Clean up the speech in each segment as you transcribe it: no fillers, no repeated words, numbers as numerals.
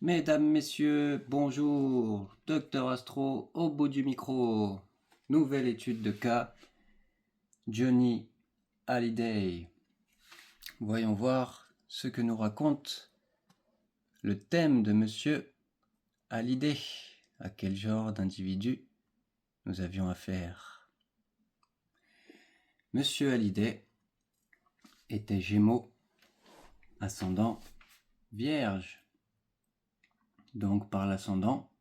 Mesdames, messieurs, bonjour. Docteur Astro au bout du micro. Nouvelle étude de cas. Johnny Hallyday. Voyons voir ce que nous raconte le thème de Monsieur Hallyday. À quel genre d'individu nous avions affaire. Monsieur Hallyday était Gémeaux, ascendant Vierge. Donc par l'ascendant,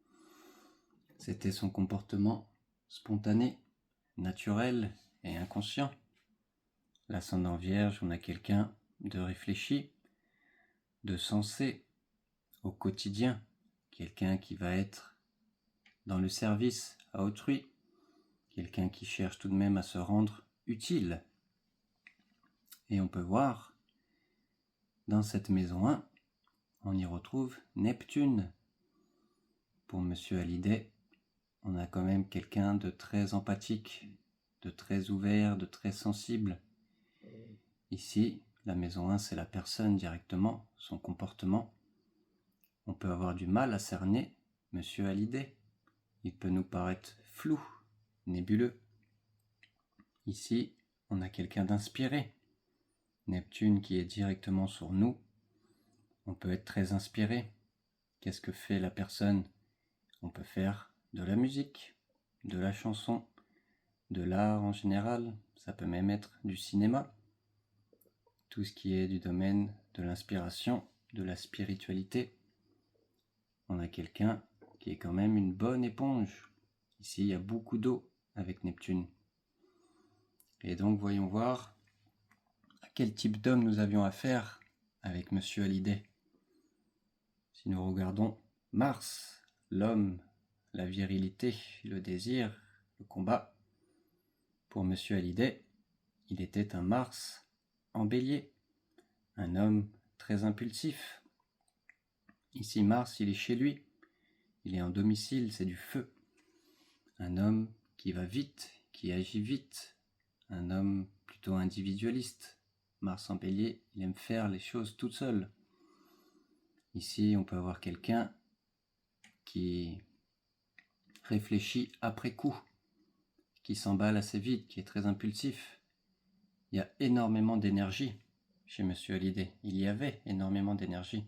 c'était son comportement spontané, naturel et inconscient. L'ascendant Vierge, on a quelqu'un de réfléchi, de sensé au quotidien, quelqu'un qui va être dans le service à autrui, quelqu'un qui cherche tout de même à se rendre utile. Et on peut voir, dans cette maison 1, on y retrouve Neptune. Pour Monsieur Hallyday, on a quand même quelqu'un de très empathique, de très ouvert, de très sensible. Ici, la maison 1, c'est la personne directement, son comportement. On peut avoir du mal à cerner Monsieur Hallyday. Il peut nous paraître flou, nébuleux. Ici, on a quelqu'un d'inspiré. Neptune qui est directement sur nous. On peut être très inspiré. Qu'est-ce que fait la personne? On peut faire de la musique, de la chanson, de l'art en général. Ça peut même être du cinéma. Tout ce qui est du domaine de l'inspiration, de la spiritualité. On a quelqu'un qui est quand même une bonne éponge. Ici, il y a beaucoup d'eau avec Neptune. Et donc, voyons voir à quel type d'homme nous avions affaire avec Monsieur Hallyday. Si nous regardons Mars, l'homme, la virilité, le désir, le combat, pour Monsieur Hallyday, il était un Mars en bélier, un homme très impulsif. Ici, Mars, il est chez lui, il est en domicile, c'est du feu. Un homme qui va vite, qui agit vite, un homme plutôt individualiste. Mars en bélier, il aime faire les choses tout seul. Ici, on peut avoir quelqu'un qui réfléchit après coup, qui s'emballe assez vite, qui est très impulsif. Il y a énormément d'énergie chez Monsieur Hallyday. Il y avait énormément d'énergie.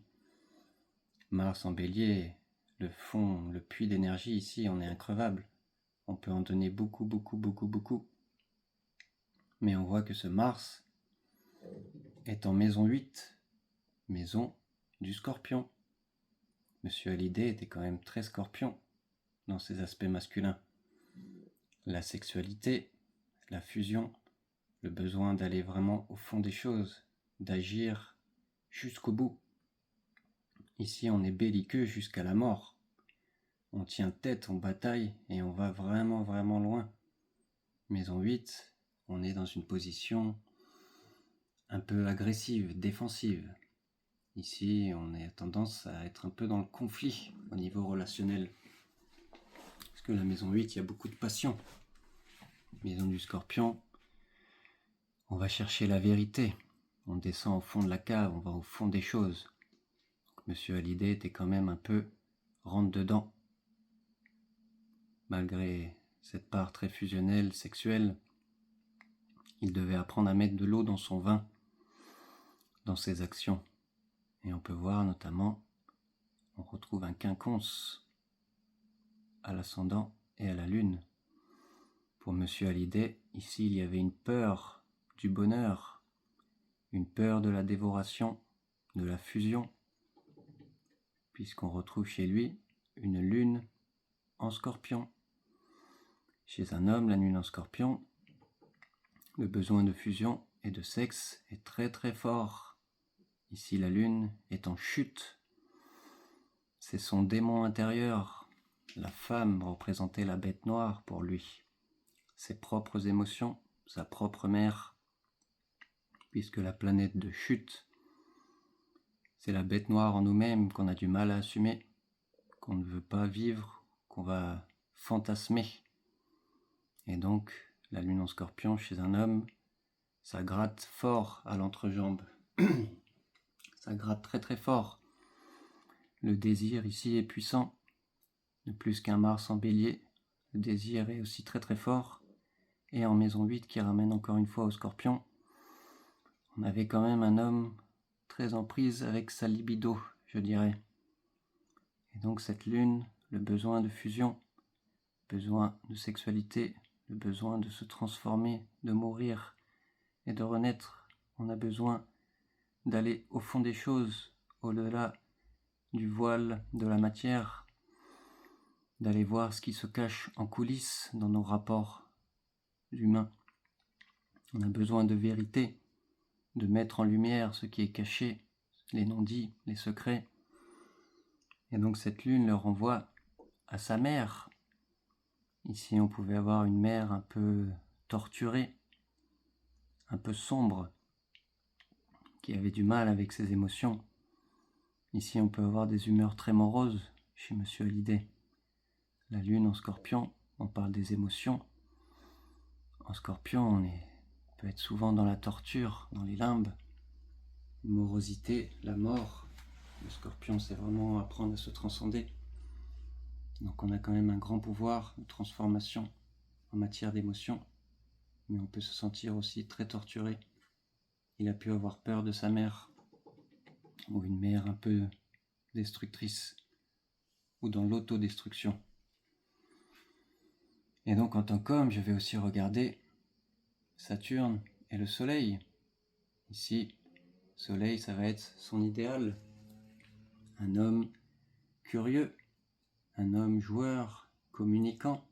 Mars en bélier, le fond, le puits d'énergie ici, on est increvable. On peut en donner beaucoup, beaucoup, beaucoup, beaucoup. Mais on voit que ce Mars est en maison 8, maison du Scorpion. Monsieur Hallyday était quand même très Scorpion dans ses aspects masculins. La sexualité, la fusion, le besoin d'aller vraiment au fond des choses, d'agir jusqu'au bout. Ici, on est belliqueux jusqu'à la mort. On tient tête en bataille et on va vraiment, vraiment loin. Maison 8, on est dans une position un peu agressive, défensive. Ici, on a tendance à être un peu dans le conflit au niveau relationnel. Parce que la maison 8, il y a beaucoup de passion. Maison du Scorpion, on va chercher la vérité. On descend au fond de la cave, on va au fond des choses. Donc, Monsieur Hallyday était quand même un peu rentre-dedans. Malgré cette part très fusionnelle, sexuelle, il devait apprendre à mettre de l'eau dans son vin, dans ses actions. Et on peut voir notamment, on retrouve un quinconce à l'ascendant et à la lune. Pour Monsieur Hallyday, ici il y avait une peur du bonheur, une peur de la dévoration, de la fusion, puisqu'on retrouve chez lui une lune en Scorpion. Chez un homme, la lune en Scorpion, le besoin de fusion et de sexe est très très fort. Ici, la lune est en chute. C'est son démon intérieur. La femme représentait la bête noire pour lui. Ses propres émotions, sa propre mère, puisque la planète de chute, c'est la bête noire en nous-mêmes qu'on a du mal à assumer, qu'on ne veut pas vivre, qu'on va fantasmer. Et donc, la lune en Scorpion chez un homme, ça gratte fort à l'entrejambe. Ça gratte très très fort. Le désir ici est puissant, de plus qu'un Mars en Bélier. Le désir est aussi très très fort. Et en maison 8 qui ramène encore une fois au Scorpion, on avait quand même un homme très en prise avec sa libido, je dirais. Et donc cette lune, le besoin de fusion, le besoin de sexualité, le besoin de se transformer, de mourir et de renaître. On a besoin d'aller au fond des choses, au-delà du voile de la matière, d'aller voir ce qui se cache en coulisses dans nos rapports humains. On a besoin de vérité, de mettre en lumière ce qui est caché, les non-dits, les secrets. Et donc cette lune le renvoie à sa mère. Ici on pouvait avoir une mère un peu torturée, un peu sombre, qui avait du mal avec ses émotions. Ici on peut avoir des humeurs très moroses chez Monsieur Hallyday. La lune en Scorpion, on parle des émotions. En Scorpion, on peut être souvent dans la torture, dans les limbes, morosité, la mort. Le Scorpion, c'est vraiment apprendre à se transcender. Donc on a quand même un grand pouvoir de transformation en matière d'émotions, mais on peut se sentir aussi très torturé. Il a pu avoir peur de sa mère, ou une mère un peu destructrice, ou dans l'autodestruction. Et donc en tant qu'homme, je vais aussi regarder Saturne et le Soleil. Ici, Soleil, ça va être son idéal. Un homme curieux, un homme joueur, communicant,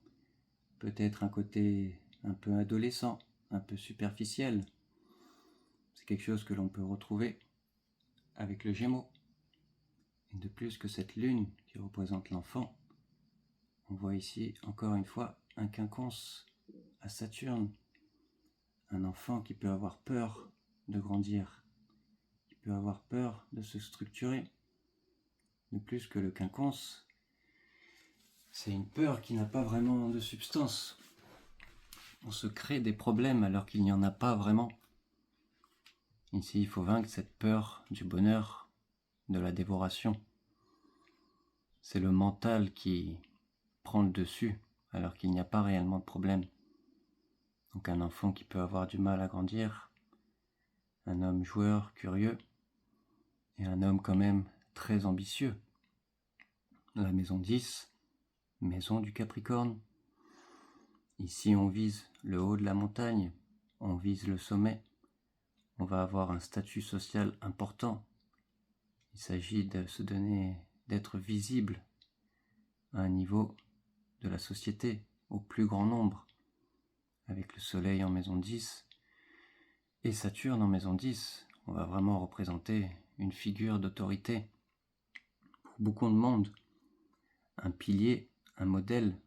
peut-être un côté un peu adolescent, un peu superficiel. C'est quelque chose que l'on peut retrouver avec le Gémeaux. Et de plus que cette lune qui représente l'enfant, on voit ici encore une fois un quinconce à Saturne, un enfant qui peut avoir peur de grandir, qui peut avoir peur de se structurer. De plus que le quinconce, c'est une peur qui n'a pas vraiment de substance. On se crée des problèmes alors qu'il n'y en a pas vraiment. Ici, il faut vaincre cette peur du bonheur, de la dévoration. C'est le mental qui prend le dessus alors qu'il n'y a pas réellement de problème. Donc un enfant qui peut avoir du mal à grandir, un homme joueur, curieux, et un homme quand même très ambitieux. La maison 10, maison du Capricorne. Ici on vise le haut de la montagne, on vise le sommet, on va avoir un statut social important. Il s'agit de se donner, d'être visible à un niveau de la société, au plus grand nombre, avec le soleil en maison 10 et Saturne en maison 10. On va vraiment représenter une figure d'autorité pour beaucoup de monde, un pilier, un modèle.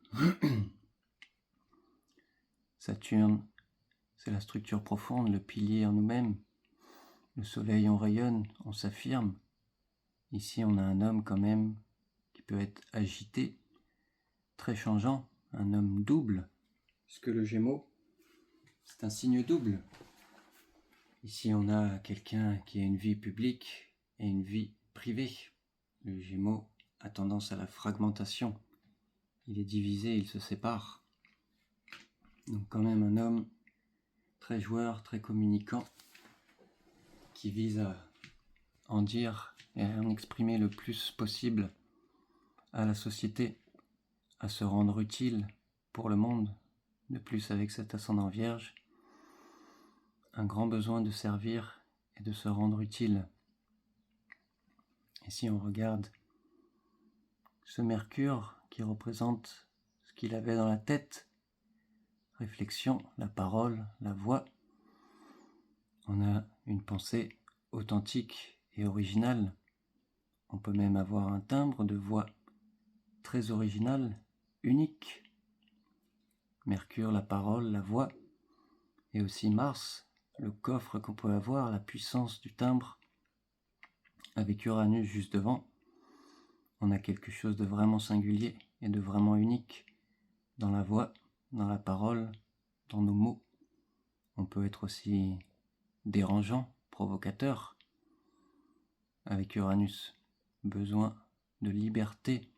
Saturne, c'est la structure profonde, le pilier en nous-mêmes. Le soleil, on rayonne, on s'affirme. Ici, on a un homme quand même qui peut être agité, très changeant, un homme double, puisque le Gémeaux, c'est un signe double. Ici, on a quelqu'un qui a une vie publique et une vie privée. Le Gémeaux a tendance à la fragmentation. Il est divisé, il se sépare. Donc quand même un homme très joueur, très communicant, qui vise à en dire et à en exprimer le plus possible à la société, à se rendre utile pour le monde. De plus, avec cet ascendant vierge, un grand besoin de servir et de se rendre utile. Et si on regarde ce Mercure qui représente ce qu'il avait dans la tête, réflexion, la parole, la voix, on a une pensée authentique et originale. On peut même avoir un timbre de voix très original, unique. Mercure, la parole, la voix, et aussi Mars, le coffre qu'on peut avoir, la puissance du timbre. Avec Uranus juste devant, on a quelque chose de vraiment singulier et de vraiment unique dans la voix, dans la parole, dans nos mots. On peut être aussi dérangeant, provocateur, avec Uranus. Besoin de liberté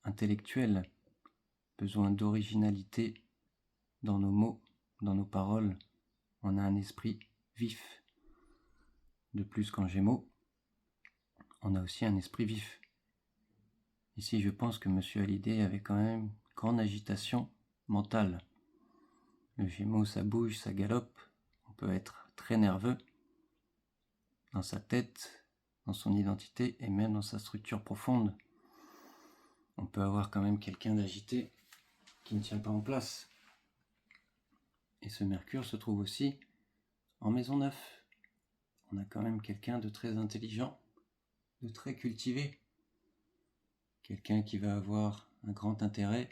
intellectuelle, besoin d'originalité dans nos mots, dans nos paroles. On a un esprit vif. De plus qu'en Gémeaux, on a aussi un esprit vif. Ici, je pense que M. Hallyday avait quand même une grande agitation mentale. Le Gémeaux, ça bouge, ça galope. On peut être très nerveux dans sa tête, dans son identité et même dans sa structure profonde. On peut avoir quand même quelqu'un d'agité qui ne tient pas en place. Et ce Mercure se trouve aussi en maison 9. On a quand même quelqu'un de très intelligent, de très cultivé. Quelqu'un qui va avoir un grand intérêt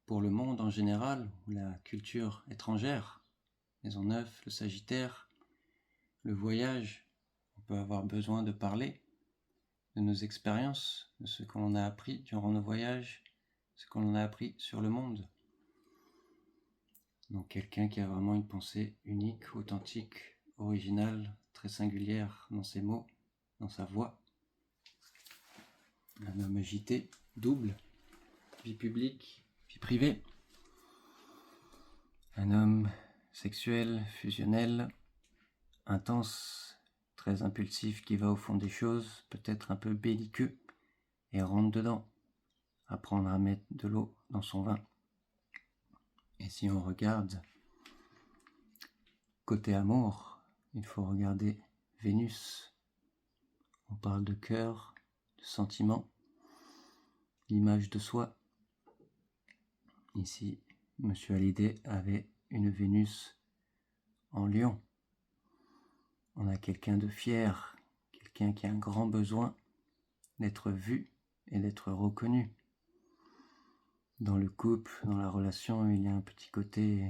pour le monde en général, ou la culture étrangère. Maison 9, le Sagittaire, le voyage. On peut avoir besoin de parler de nos expériences, de ce qu'on a appris durant nos voyages, ce qu'on a appris sur le monde. Donc quelqu'un qui a vraiment une pensée unique, authentique, originale, très singulière dans ses mots, dans sa voix. Un homme agité, double, vie publique, vie privée. Un homme sexuel, fusionnel, intense, très impulsif qui va au fond des choses, peut-être un peu belliqueux et rentre dedans. Apprendre à mettre de l'eau dans son vin. Et si on regarde côté amour, il faut regarder Vénus. On parle de cœur, de sentiment, d'image de soi. Ici, M. Hallyday avait une Vénus en Lion. On a quelqu'un de fier, quelqu'un qui a un grand besoin d'être vu et d'être reconnu. Dans le couple, dans la relation, il y a un petit côté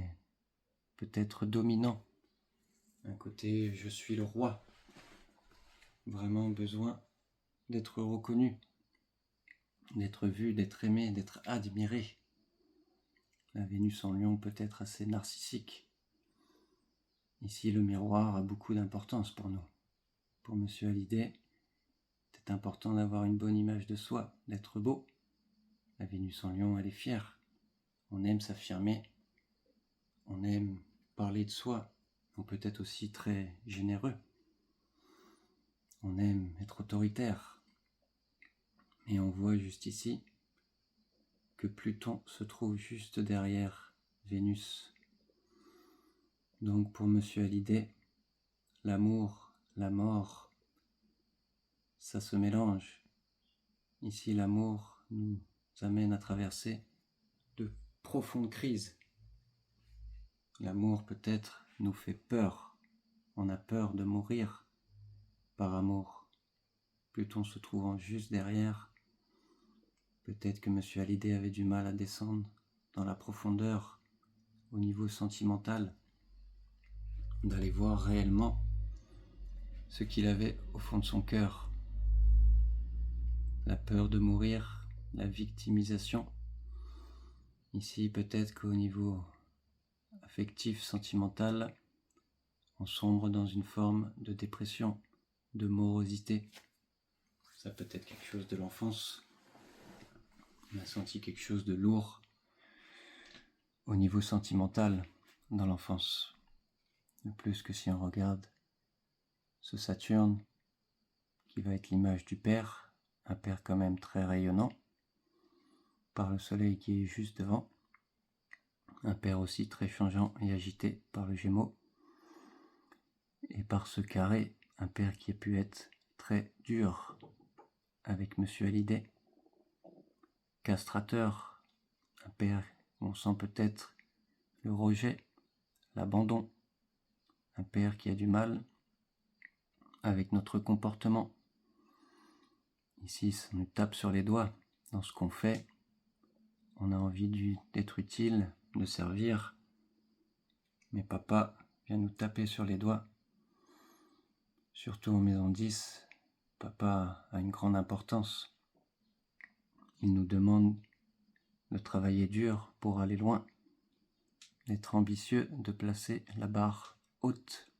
peut-être dominant. Un côté je suis le roi. Vraiment besoin d'être reconnu, d'être vu, d'être aimé, d'être admiré. La Vénus en Lion peut être assez narcissique. Ici, le miroir a beaucoup d'importance pour nous. Pour M. Hallyday, c'est important d'avoir une bonne image de soi, d'être beau. La Vénus en Lion, elle est fière. On aime s'affirmer, on aime parler de soi. On peut être aussi très généreux. On aime être autoritaire. Et on voit juste ici que Pluton se trouve juste derrière Vénus. Donc pour M. Hallyday, l'amour, la mort, ça se mélange. Ici, l'amour nous amène à traverser de profondes crises. L'amour peut-être nous fait peur. On a peur de mourir par amour. Pluton se trouvant juste derrière, peut-être que M. Hallyday avait du mal à descendre dans la profondeur, au niveau sentimental, d'aller voir réellement ce qu'il avait au fond de son cœur. La peur de mourir, la victimisation. Ici, peut-être qu'au niveau affectif, sentimental, on sombre dans une forme de dépression, de morosité. Ça peut être quelque chose de l'enfance. On a senti quelque chose de lourd au niveau sentimental dans l'enfance. De plus que si on regarde ce Saturne, qui va être l'image du père, un père quand même très rayonnant, par le soleil qui est juste devant, un père aussi très changeant et agité par le Gémeaux, et par ce carré, un père qui a pu être très dur avec M. Hallyday, castrateur, un père où on sent peut-être le rejet, l'abandon, un père qui a du mal avec notre comportement. Ici, ça nous tape sur les doigts dans ce qu'on fait. On a envie d'être utile, de servir, mais papa vient nous taper sur les doigts. Surtout en maison 10, papa a une grande importance. Il nous demande de travailler dur pour aller loin, d'être ambitieux, de placer la barre haute.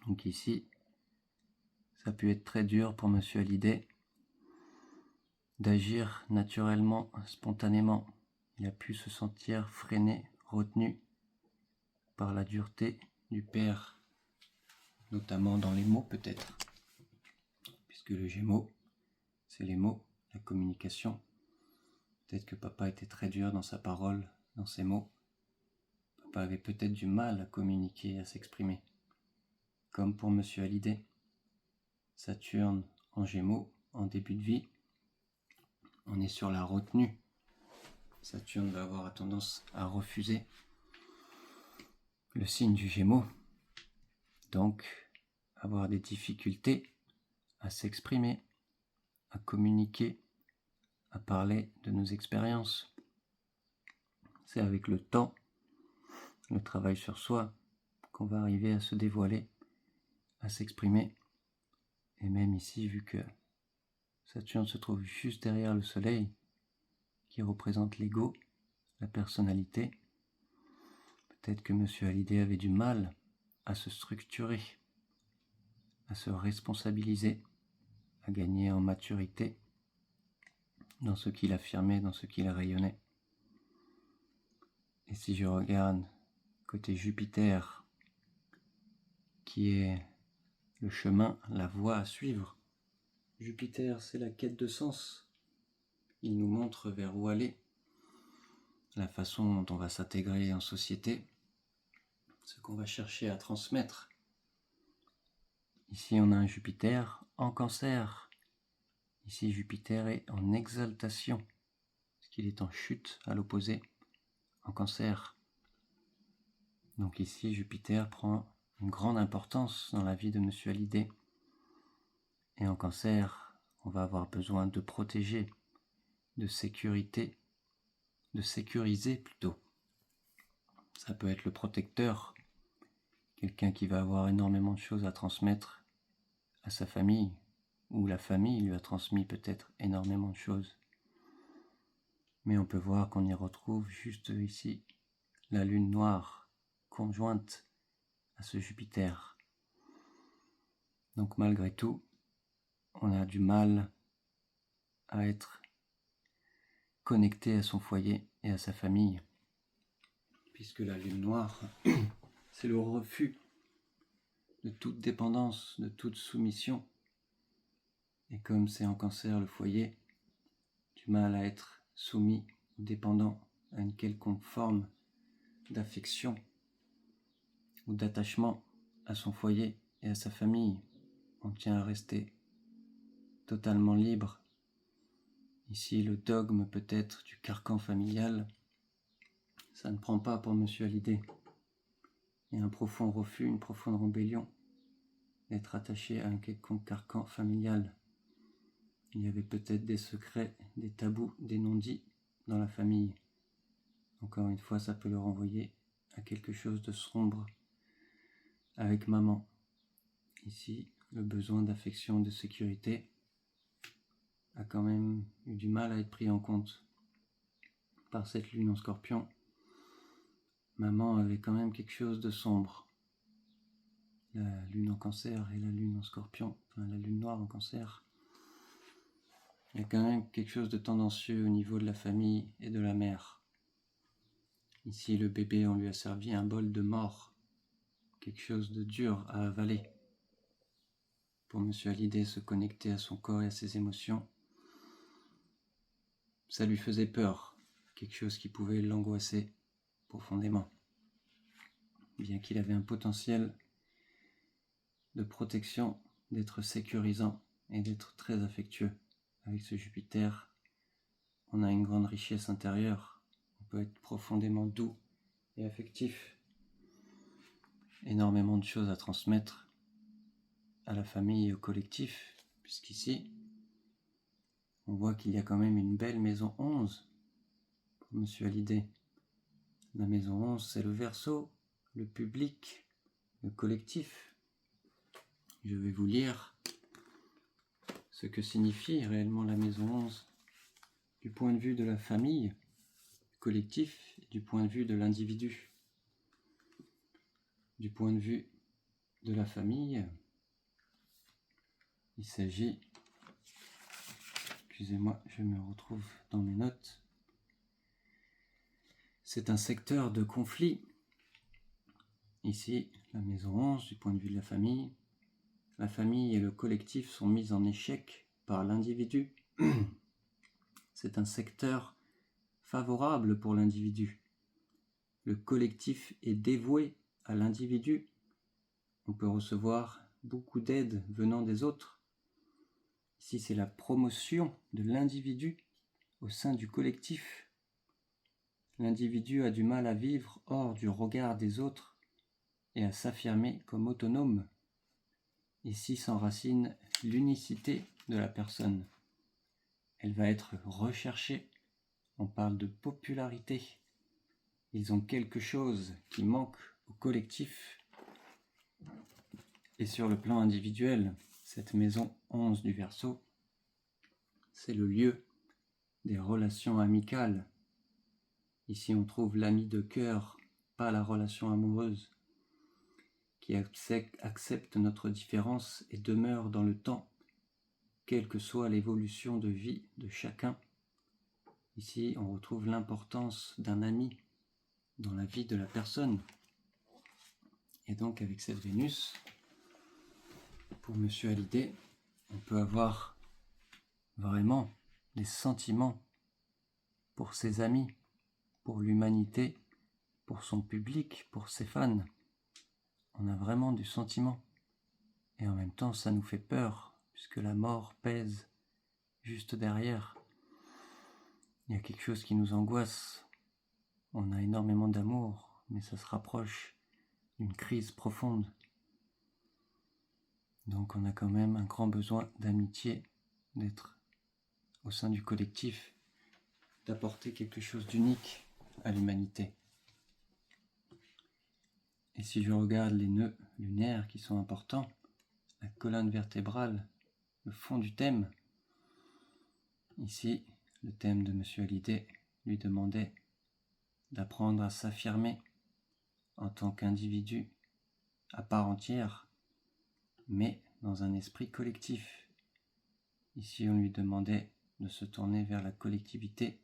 Donc ici, ça a pu être très dur pour M. Hallyday. d'agir naturellement, spontanément. Il a pu se sentir freiné, retenu par la dureté du père, notamment dans les mots peut-être, puisque le Gémeaux, c'est les mots, la communication. Peut-être que papa était très dur dans sa parole, dans ses mots. Papa avait peut-être du mal à communiquer, à s'exprimer. Comme pour Monsieur Hallyday, Saturne en Gémeaux, en début de vie, on est sur la retenue. Saturne va avoir tendance à refuser le signe du Gémeaux, donc avoir des difficultés à s'exprimer, à communiquer, à parler de nos expériences. C'est avec le temps, le travail sur soi, qu'on va arriver à se dévoiler, à s'exprimer. Et même ici, vu que Saturne se trouve juste derrière le Soleil, qui représente l'ego, la personnalité, peut-être que Monsieur Hallyday avait du mal à se structurer, à se responsabiliser, à gagner en maturité dans ce qu'il affirmait, dans ce qu'il rayonnait. Et si je regarde côté Jupiter, qui est le chemin, la voie à suivre, Jupiter, c'est la quête de sens. Il nous montre vers où aller, la façon dont on va s'intégrer en société, ce qu'on va chercher à transmettre. Ici, on a un Jupiter en Cancer. Ici, Jupiter est en exaltation, parce qu'il est en chute à l'opposé, en Cancer. Donc ici, Jupiter prend une grande importance dans la vie de Monsieur Hallyday. Et en Cancer, on va avoir besoin de protéger, de sécurité, de sécuriser plutôt. Ça peut être le protecteur, quelqu'un qui va avoir énormément de choses à transmettre à sa famille, ou la famille lui a transmis peut-être énormément de choses. Mais on peut voir qu'on y retrouve juste ici la lune noire conjointe à ce Jupiter. Donc malgré tout, on a du mal à être connecté à son foyer et à sa famille, puisque la lune noire, c'est le refus de toute dépendance, de toute soumission. Et comme c'est en Cancer le foyer, du mal à être soumis, dépendant à une quelconque forme d'affection ou d'attachement à son foyer et à sa famille. On tient à rester totalement libre. Ici, le dogme peut-être du carcan familial, ça ne prend pas pour Monsieur Hallyday. Il y a un profond refus, une profonde rébellion d'être attaché à un quelconque carcan familial. Il y avait peut-être des secrets, des tabous, des non-dits dans la famille. Encore une fois, ça peut le renvoyer à quelque chose de sombre avec maman. Ici, le besoin d'affection, de sécurité a quand même eu du mal à être pris en compte par cette lune en Scorpion. Maman avait quand même quelque chose de sombre. La lune en Cancer et la lune en Scorpion, enfin la lune noire en Cancer, il y a quand même quelque chose de tendancieux au niveau de la famille et de la mère. Ici, le bébé, on lui a servi un bol de mort, quelque chose de dur à avaler. Pour Monsieur Hallyday, se connecter à son corps et à ses émotions, ça lui faisait peur, quelque chose qui pouvait l'angoisser profondément. Bien qu'il avait un potentiel de protection, d'être sécurisant et d'être très affectueux. Avec ce Jupiter, on a une grande richesse intérieure. On peut être profondément doux et affectif. Énormément de choses à transmettre à la famille et au collectif, puisqu'ici, on voit qu'il y a quand même une belle maison 11 pour Monsieur Hallyday. La maison 11, c'est le Verseau, le public, le collectif. Je vais vous lire ce que signifie réellement la maison 11 du point de vue de la famille, du collectif, et du point de vue de l'individu. Du point de vue de la famille, il s'agit excusez-moi, je me retrouve dans mes notes. C'est un secteur de conflit. Ici, la maison 11, du point de vue de la famille et le collectif sont mis en échec par l'individu. C'est un secteur favorable pour l'individu. Le collectif est dévoué à l'individu. On peut recevoir beaucoup d'aide venant des autres. Ici, c'est la promotion de l'individu au sein du collectif. L'individu a du mal à vivre hors du regard des autres et à s'affirmer comme autonome. Ici s'enracine l'unicité de la personne. Elle va être recherchée. On parle de popularité. Ils ont quelque chose qui manque au collectif. Et sur le plan individuel, cette maison 11 du Verseau, c'est le lieu des relations amicales. Ici, on trouve l'ami de cœur, pas la relation amoureuse, qui accepte notre différence et demeure dans le temps, quelle que soit l'évolution de vie de chacun. Ici, on retrouve l'importance d'un ami dans la vie de la personne. Et donc, avec cette Vénus, pour Monsieur Hallyday, on peut avoir vraiment des sentiments pour ses amis, pour l'humanité, pour son public, pour ses fans. On a vraiment du sentiment. Et en même temps, ça nous fait peur, puisque la mort pèse juste derrière. Il y a quelque chose qui nous angoisse. On a énormément d'amour, mais ça se rapproche d'une crise profonde. Donc on a quand même un grand besoin d'amitié, d'être au sein du collectif, d'apporter quelque chose d'unique à l'humanité. Et si je regarde les nœuds lunaires qui sont importants, la colonne vertébrale, le fond du thème, ici, le thème de Monsieur Hallyday lui demandait d'apprendre à s'affirmer en tant qu'individu à part entière, mais dans un esprit collectif. Ici, on lui demandait de se tourner vers la collectivité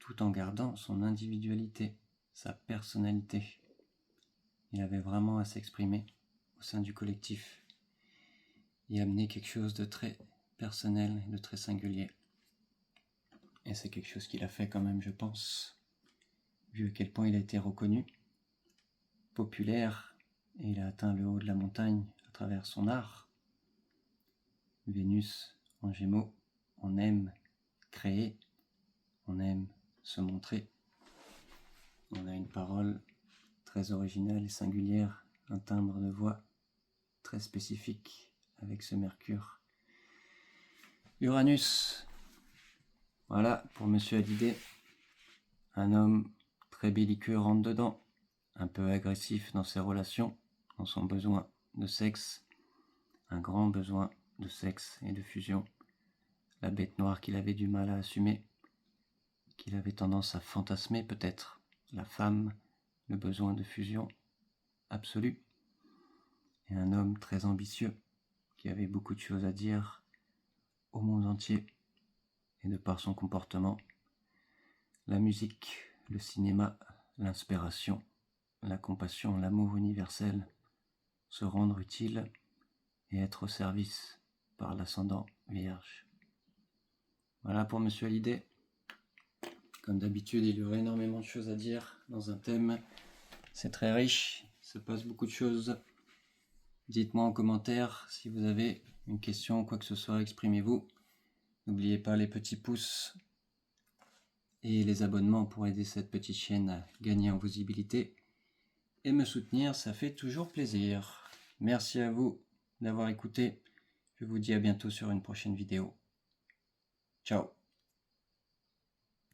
tout en gardant son individualité, sa personnalité. Il avait vraiment à s'exprimer au sein du collectif et amener quelque chose de très personnel et de très singulier. Et c'est quelque chose qu'il a fait quand même, je pense, vu à quel point il a été reconnu, populaire, et il a atteint le haut de la montagne à travers son art. Vénus en Gémeaux, on aime créer, on aime se montrer. On a une parole très originale et singulière, un timbre de voix très spécifique avec ce Mercure. Uranus, voilà pour Monsieur Hallyday, un homme très belliqueux rentre dedans, un peu agressif dans ses relations, dans son besoin de sexe, un grand besoin de sexe et de fusion, la bête noire qu'il avait du mal à assumer, qu'il avait tendance à fantasmer peut-être, la femme, le besoin de fusion absolue, et un homme très ambitieux qui avait beaucoup de choses à dire au monde entier, et de par son comportement, la musique, le cinéma, l'inspiration, la compassion, l'amour universel, se rendre utile et être au service par l'ascendant Vierge. Voilà pour Monsieur Hallyday. Comme d'habitude, il y aurait énormément de choses à dire dans un thème. C'est très riche, il se passe beaucoup de choses. Dites-moi en commentaire si vous avez une question ou quoi que ce soit, exprimez-vous. N'oubliez pas les petits pouces et les abonnements pour aider cette petite chaîne à gagner en visibilité. Et me soutenir, ça fait toujours plaisir. Merci à vous d'avoir écouté. Je vous dis à bientôt sur une prochaine vidéo. Ciao.